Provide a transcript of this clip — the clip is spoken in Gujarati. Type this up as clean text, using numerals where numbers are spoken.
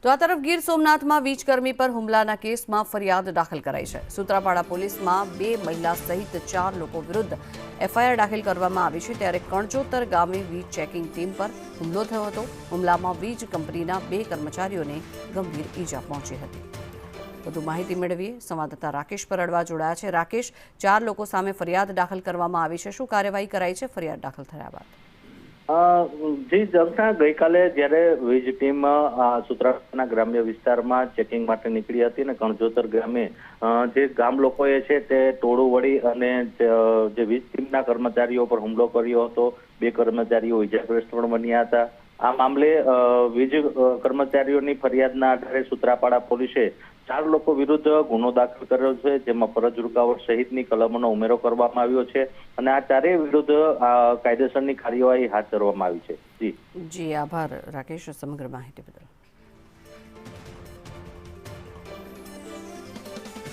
તો આ તરફ ગીર સોમનાથમાં વીજકર્મી પર હુમલાના કેસમાં ફરિયાદ દાખલ કરાઈ છે। સૂત્રાપાડા પોલીસમાં 2 મહિલા સહિત 4 લોકો વિરુદ્ધ એફઆઈઆર દાખલ કરવામાં આવી છે। ત્યારે કણજોતર ગામે વીજ ચેકિંગ ટીમ પર હુમલો થયો હતો। હુમલામાં વીજ કંપનીના 2 કર્મચારીઓને ગંભીર ઈજા પહોંચી હતી। વધુ માહિતી મેળવીએ સંવાદદાતા રાકેશ પરડવા જોડાયા છે। રાકેશ, 4 લોકો સામે ફરિયાદ દાખલ કરવામાં આવી છે, શું કાર્યવાહી કરાઈ છે ફરિયાદ દાખલ થયા બાદ? જી દર્શના, ગઈકાલે જ્યારે વીજ ટીમ સૂત્રાપાડાના ગ્રામ્ય વિસ્તારમાં ચેકિંગ માટે નીકળી હતી અને કણજોતર ગામે જે ગામ લોકોએ છે તે ટોળું વળી અને જે વીજ ટીમના કર્મચારીઓ પર હુમલો કર્યો હતો। 2 કર્મચારીઓ ઇજાગ્રસ્ત પણ બન્યા હતા। આ મામલે વીજ કર્મચારીઓની ફરિયાદના આધારે સૂત્રાપાડા પોલીસે 4 લોકો વિરુદ્ધ ગુનો દાખલ કર્યો છે, જેમાં ફરજ રૂકાવટ સહિતની કલમોનો ઉમેરો કરવામાં આવ્યો છે અને આ 4 વિરુદ્ધ કાયદેસરની કાર્યવાહી હાથ ધરવામાં આવી છે। જી આભાર રાકેશ સમગ્ર માહિતી બદલ।